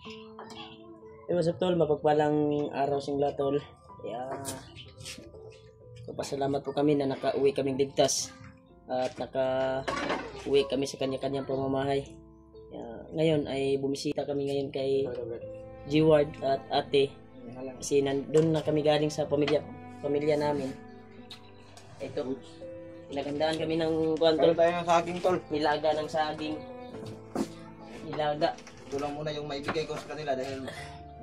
What's up tol, mapagpalang araw singla tol. Pasalamat po kami na nakauwi kaming ligtas at nakauwi kami sa kanya-kanyang pamamahay. Ngayon ay bumisita kami ngayon kay G-Ward at ate kasi nandun na kami galing sa pamilya namin. Ito, pinagandaan kami ng Tol tayo ng saging tol. Nilaga ng saging. Nilaga. Ito lang muna yung maibigay ko sa kanila dahil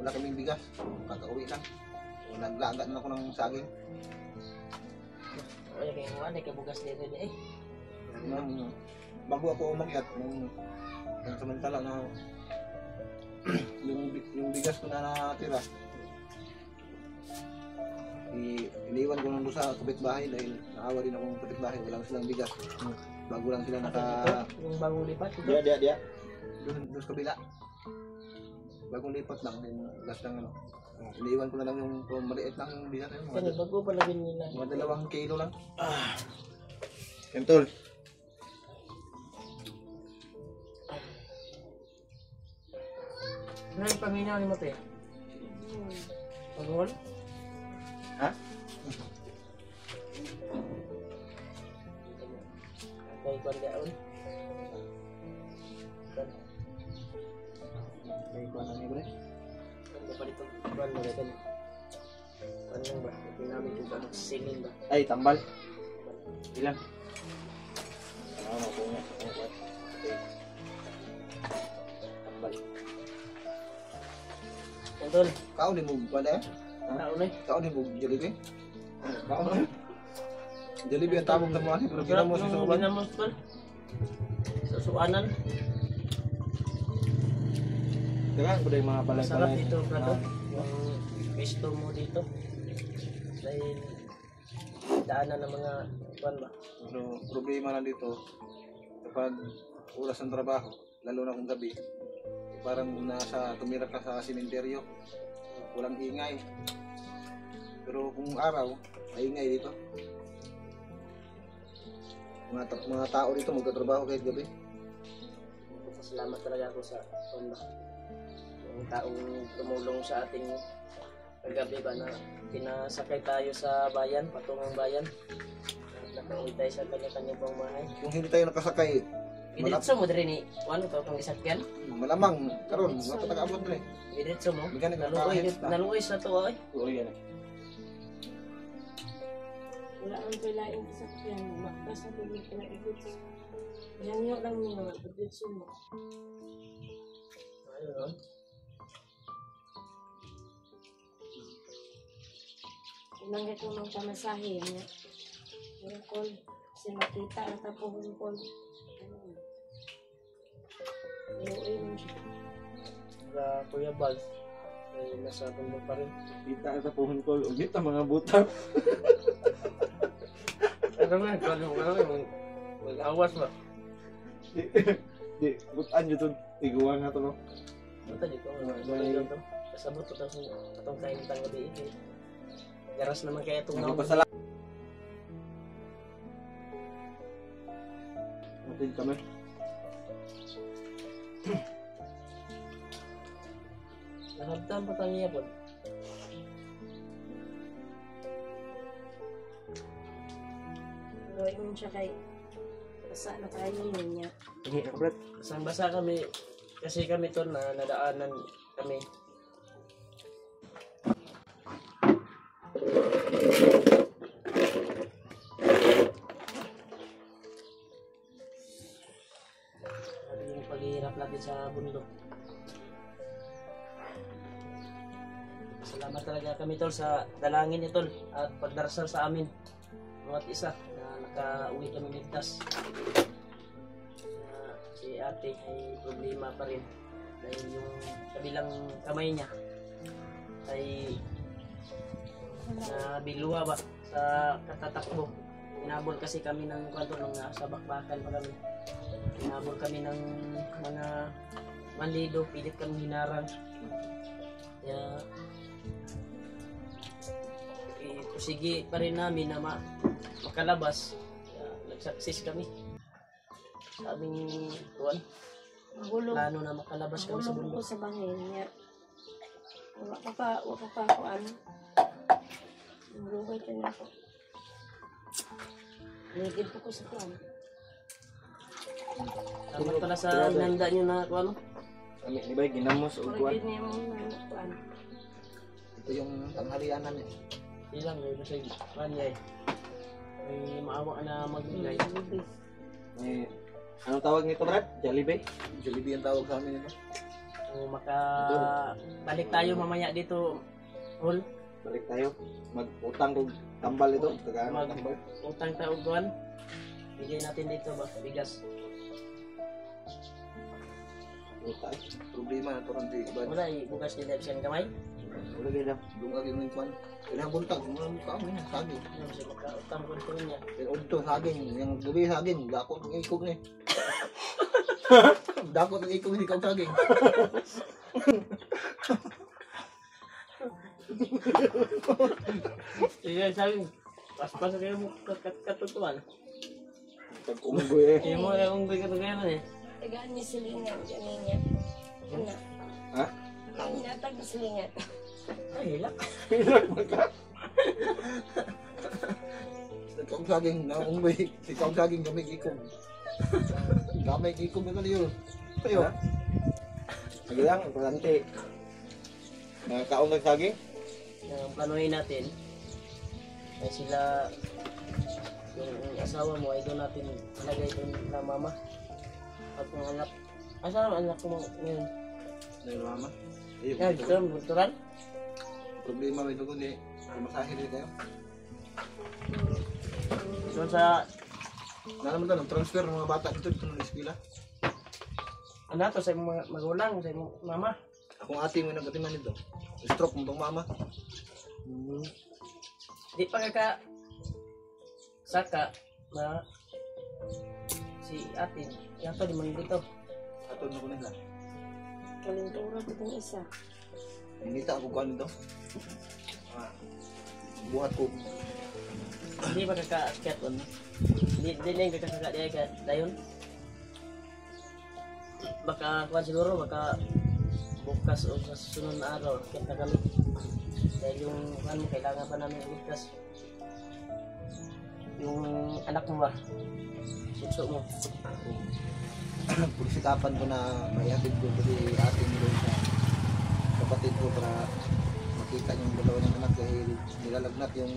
wala kaming bigas. Kakauwi lang. Naglaga na ako ng saging. Wala kayong wala, kabugas dito eh. Bago ako umakyat, nung samantala na yung bigas ko na natira, iniwan ko lang doon sa kapitbahay dahil naawa din akong kapitbahay, walang silang bigas. Bago lang sila yung bagong lipat ito? Dia. Doon sa kabila. Bagong lipat lang, yung gas lang ano. Iniwan ko na lang yung maliit lang bigas. Kaya bago pala din nila. Mga 2 kilo lang. Yan tol. Ano yung panginaw ni Mate? Pangol? Ha? Kay Bandaon? Kaya ko na niya bro. Ano pa dito? Ban mo rin. Ano ba? Ito namin kung ano singin ba? Ay, tambal. Ilan? Ano po nga? Tambal. Tol, Kau ni mo pala eh? taon eh. Kau ni mo Jollibee? Kau na. Jollibee ang tamang tamuan pero ginamos sa soban. Ginamos tol. Susuanan. Kailangan ko na yung mga Masarap balay-balay. dito, brado. Yung pisto mo dito. Dahil daanan ng mga kuwan ba? Pero problema lang dito, kapag oras ng trabaho, lalo na kung gabi, parang tumira ka sa simenteryo, walang ingay. Pero kung araw, may ingay dito. Mga tao dito magtatrabaho kahit gabi. Salamat talaga ako sa kuwan ba? Yung taong tumulong sa ating kagabi ba na pinasakay tayo sa bayan, patungong bayan. Nakauwi tayo sa kanya-kanyang pamamahay. Kung hindi tayo nakasakay, Idiretso mo diri ni ano to tong isakyan? malamang karon mapatag-abot din. Idiretso mo. Bigyan ng Naluoy sa to ay. Oo yan. Wala ang palaing sasakyan, makbasa ko dito na ikot. Yan yung lang mga pagditso mo. Ayun. Unang ito ng pamasahe niya. Yung call, kasi makita ang tapong yung call. Ayun siya. Sa Kuya Bal. Ay nasa kundo pa rin. Kita sa puhon ko, ugit ang mga butang. Ano man, ano mag-awas ba? Di, butan nyo to, iguan nga to no. Ito dito, ano to? Kasabot ko itong kain ng gabi. Garas naman kaya itong Nagpasalamat. Matin kami. Nahabtan pa tayo niya po. Ayun siya kay basa na kayo niya. Hindi, kapret. Basang-basa kami kasi kami to na nadaanan kami. Yung paghihirap natin sa bundok. Salamat talaga kami tol sa dalangin ni tol at pagdarasal sa amin. Bawat isa na nakauwi kami ligtas. Si ate ay problema pa rin dahil yung kabilang kamay niya ay nabiluha ba sa katatakbo. Inabol kasi kami ng kwanto nung nasa bakbakan pa kami. Inabol kami ng mga manlido, pilit kami hinarang. Kaya sige pa rin namin na makalabas. Kaya nag-success kami. Sabing tuwan, Mahulog. plano na makalabas kami sa Mahulog ko bundok. sa bangin niya. Wala pa ako ano. Mahulog ka na ako. Ligid ko sa kwan. Salamat pala sa inanda nyo na ano. Kami ni bay ginamos og kuan. Ligid niya mo na kwan. Ito yung tanghalian namin. Ilang may basig kanya eh. May maawa na magbigay. Eh, anong tawag nito, Brad? Jollibee? Jollibee ang tawag sa amin ito. So balik tayo mamaya dito. Hol, Balik tayo. Mag-utang kog tambal ito. Tagaan Mag- tambal. utang tayo kuan. Bigay natin dito ba bigas. Utang. Problema na ito rin di ba? Wala bukas ni Deb siyang kamay. Wala din lang. Lungag yung ng kwan. Kailangan buntag. Mga mukha mo yan. Saging. Ano siya magkautang ko ito niya. Pero udto saging. Yung gabi saging. Dakot ng ikog ni. Dakot ng ikog ni ikaw saging. Sige, sabi paspas kayo mo katutuan. Pag-unggoy eh. Kaya mo yung unggoy katutuan eh. Tagaan niya silingan. Ganyan niya. Una. Ha? Inatag silingan. Ay, hilak. Ikaw saging. Naunggoy. Ikaw saging. Gamay ikog. Gamay ikog na tayo. Tayo. Sige lang, importante. Nakaon ng saging? Ang planuhin natin ay sila yung asawa mo ay doon natin ilagay doon na mama at yung anak asawa anak mo ngayon Dahil mama. yan ito ang buturan Problema may dugo ni. Kumasahe rin kayo. so sa Na naman doon. Transfer ng mga bata dito. Dito ng eskwela. ano to sa mga magulang sa imong mama Akong ate mo nagkatiman nito. Stroke mo tong mama. di pa kaka saka na si ate yato di man dito Atod na ko nila. Kalintura ko itong isa. Hinita ako kuhan nito. Buhat ko. hindi pa kaka-akyat on di na yung kakasaka di ka dayon baka kuhan siguro baka bukas o sa susunod na araw kita kami dahil yung ano kailangan pa namin bukas yung anak mo ba bunso mo Pursikapan ko na maihatid ko pati ating doon sa kapatid ko para makita yung dalawa ng anak dahil nilalagnat yung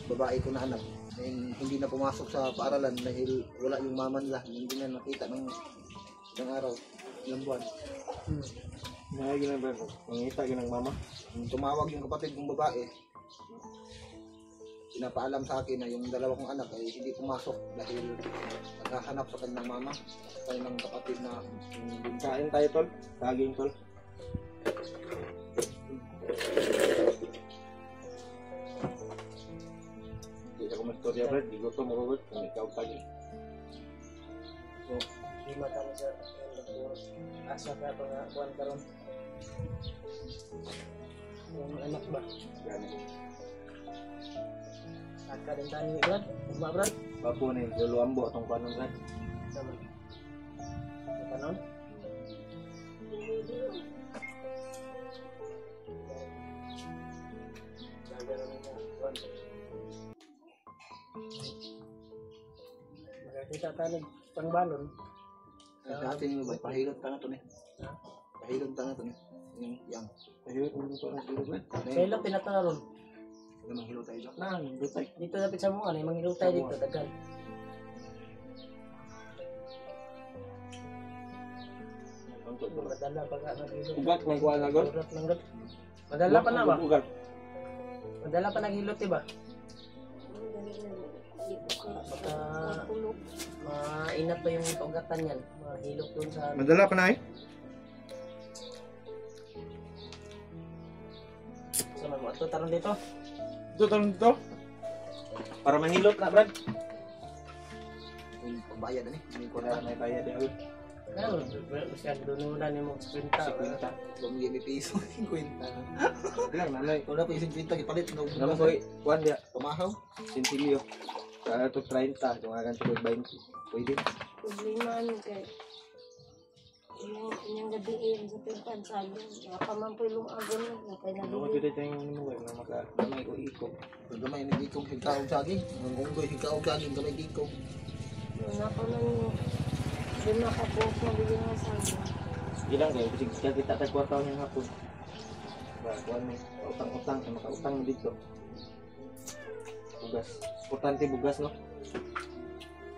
babae ko na anak. And hindi na pumasok sa paaralan dahil wala yung mama nila. Hindi na nakita ng isang araw, ilang buwan. Nangagi na ba? Mangita yun ng mama. Nung tumawag yung kapatid kong babae, pinapaalam sa akin na yung dalawa kong anak ay hindi pumasok dahil naghahanap sa kanilang mama, sa kanilang kapatid na yung Kain tayo, tol. Saging, tol. Hindi ako mastorya, Brad. Di gusto mo, Robert. Kung ikaw saging. so hindi matang sa asa ka pa nga kuhan karon yung anak ba Ganun. saka din tayo Brad ugma Brad Bapo ni Luluambo atong panon, Brad. naman sa panon Makakita ka ng pangbalon. sa atin yung pahilot ka na to ni. Pahilot ka na to ni. Yung yang. Ayun, ano pa ang sila, Brad? Sa ilog tinataron. Ganun hilo tayo dyan. Nang, butay. Dito dapat sa mga ano, manghilot tayo dito, dagan. Madala pa ka naghilot. Ugat, may kuha na, Gol? Ugat lang, Gol. Madala pa na ba? Ugat. Madala pa naghilot, diba? Baka Tulog. mainat pa yung pagkatan yan. Mahilot dun sa... Madala pa na eh. Sa mga ito, taron dito. Ito, talong dito. Para mahilot na, Brad. Yung pagbayad na ni. May Kaya kwarta. may bayad yan. Ano, masyado doon muna ni mo sa kwenta. Si Quinta. Bumili may piso. Yung kwenta. Lang, nanay. Kung na pa yung kwenta, ipalit. Naman ko, kuhan dia. Pamahaw. Sintilyo. Sa ito 30, tungagan ito 20. Pwede. Problema ano kay Inyang gabiin sa pagpansagan. Nakapamampoy lumagon na kay Ano ko nabili. dito tayong minuwag na makamay ko ikog. Pag gamay ni Gikog, higkaog saging. Ang unggoy, higkaog saging, gamay Gikog. Wala ko nang di makabuok na bigyan ng saga. Ilang kayo, kasi kita tayo 4 taon yung hapon. Ba, kuhan mo, utang-utang, makautang mo dito. Bugas. Importante bugas, no?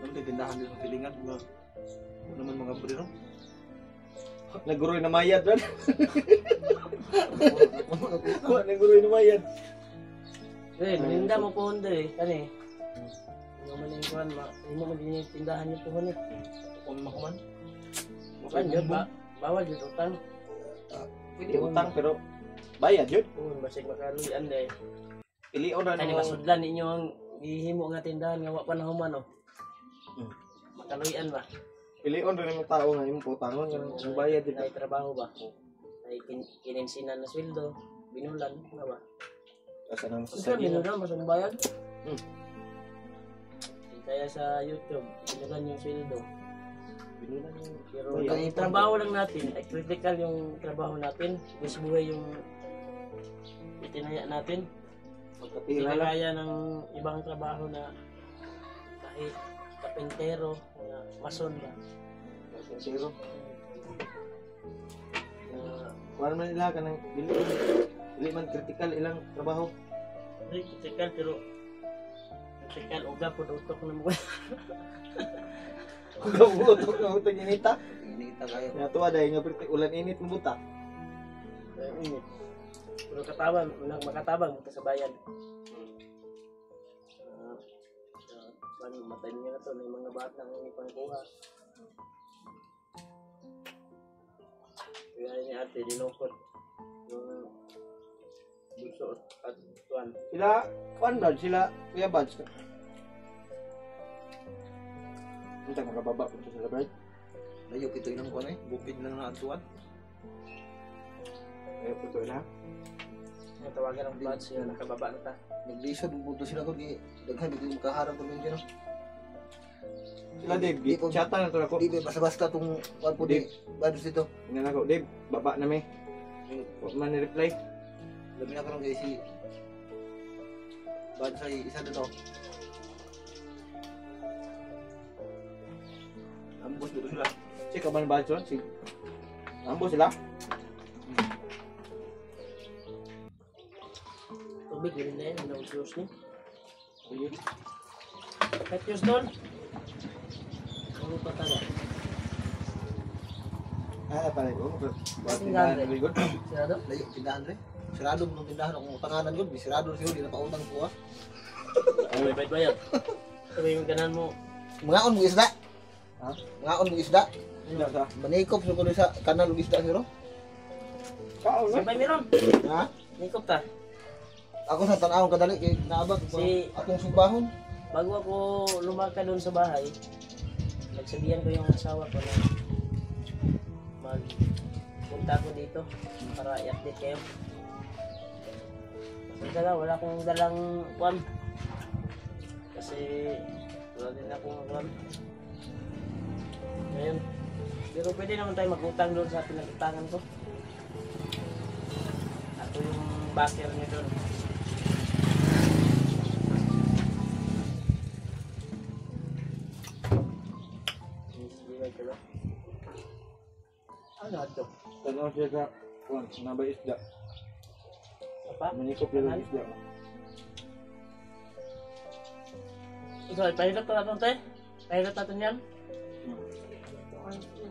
Ano tindahan dito sa pilingan? Ano naman mga brero? Naguroy na mayad, Brad. Kuha, naguroy na mayad. Eh, maninda mo po hindi eh. Kani. Ano man yung kuhan, hindi mo din yung tindahan niyo po eh. Kung makuman? Kan yun ba? Bawal yun utang. Pwede utang, pero bayad yun. Oo, basig makaluyan dahil. Pilion na Kani nung... masudlan ninyo ang gihimo nga tindahan nga wa pa na human oh. Hmm. Makaluyan ba? Pilion rin yung tao nga yung putangon, yung bayad yun. Ay trabaho ba? Ay kininsinan na sweldo, binulan na ba? Kasi nang Isa sasabihin. binulan mas ang bayad. Hmm. Kaya sa YouTube, binulan yung sweldo. Binulan yung... Pero Bayad. ang trabaho lang natin, ay critical yung trabaho natin. Gusto buhay yung itinaya natin. Hindi Magkapira lang. kaya ng ibang trabaho na kahit kapintero, na mason ba. Zero. Na Kuha naman nila ka ng dili man critical ilang trabaho. hindi critical pero critical uga po utok na mo. Gabutok na utang inita. Inita kayo. Natuwa dahil nga pretty ulan init mo buta. Init. Pero katabang, makatabang mo sa bayan. Matay niya na to, may mga bata ang ipangkuha. Kaya ni ate, dinukot yung bulso at tuwan. Sila, kuan Brad, sila, Kuya Bads. Ang tang makababa po sila Brad. Layo kito inang kuwan eh. Bukid lang na atuan. Ayaw po ito na. Tawagan ng blood siya, nakababa na ta. Nag-lisod, buto sila ko. Daghan, hindi makaharap ko din dyan. Sila Dave, chata na ito ako. Di ba, basta-basta itong kuwan po di. Bados dito. Tingnan ako, Dave, baba na may. Huwag man ni-reply. Labi na ko lang kayo si... Bad sa isa dito. Ambos dito sila. Si Kaban Bads yun, si... Ambo sila. Tubig, yun na yan, ang juice ni. Ayun. Kahit juice doon. Ano pa taga? Pala ko. Buat Tingnan, tindahan, very good. Sirado? Layo, tindahan rin. Sirado mo ng tindahan akong utanganan yun. Sirado siya, di na pautang ko ah. Ay, may bayad. Sabi yung ganan mo. Mangaon mo isda. Ha? Mangaon mo isda. Hindi sa... Manikop sa kuno sa kanal ng isda siro. Kao na. Sabay meron. Ha? Nikop ta. Ako sa tanawang kadali kay naabot ko Si- akong sugbahon. Bago ako lumaka doon sa bahay, nagsabihan ko yung asawa ko na magpunta ko dito para i-update kayo. Kasi wala akong dalang kwan. Kasi wala din akong kwan. Ngayon. Pero pwede naman tayo mag-utang doon sa pinagutangan ko. Ako yung backer niyo doon. Ano ito? Tanaw siya sa... Kuan, nabay isda. Apa? Manikop yung isda. Ikaw, ipahilot na natin, te. Pahilot natin yan.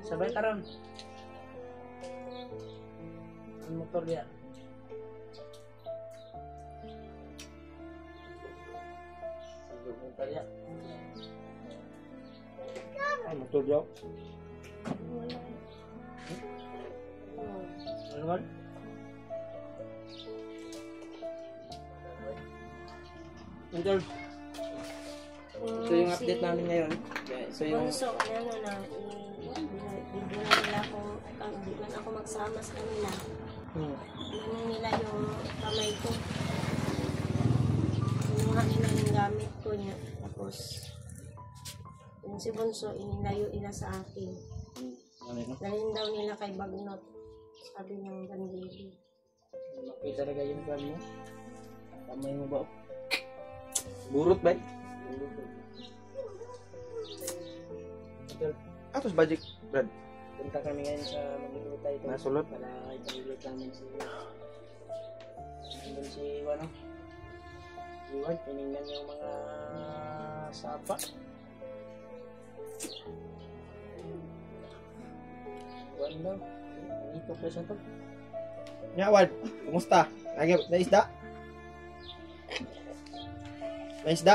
Sabay karon. Ang motor niya. Siguro motor niya. Ay, motor daw. Ano man? Motor. So yung update namin ngayon. So yung Bunso, ano na, hindi na nila hindi man ako magsama sa kanila. Ano nila yung kamay ko. Kinuha nila yung gamit ko niya. Tapos, yung si Bunso, inilayo nila sa akin. Ano yun? Dalhin daw nila kay Bagnot. Sabi ng bandili. Laki talaga yung plan mo. Kamay mo ba? Burot ba? Atos budget, Brad. Punta kami ngayon sa Magigutay. Nasulot. Para ipagigit namin si... Nandun si ano? Iwan, tinignan yung mga sapa. Iwan daw. Ito ko siya to. Nyawad, kumusta? Naisda? Naisda?